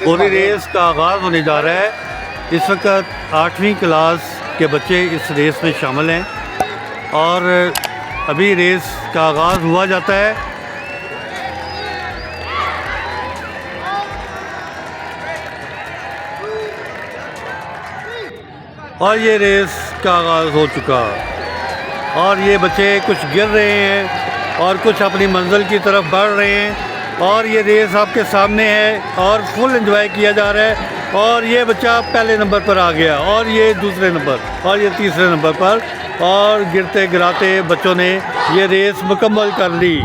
पूरी रेस का आगाज़ होने जा रहा है। इस वक्त 8वीं क्लास के बच्चे इस रेस में शामिल हैं और अभी रेस का आगाज़ हुआ जाता है। और ये रेस का आगाज़ हो चुका और ये बच्चे कुछ गिर रहे हैं और कुछ अपनी मंजिल की तरफ बढ़ रहे हैं और ये रेस आपके सामने है और फुल एंजॉय किया जा रहा है। और ये बच्चा पहले नंबर पर आ गया और ये दूसरे नंबर और ये तीसरे नंबर पर, और गिरते गिराते बच्चों ने ये रेस मुकम्मल कर ली।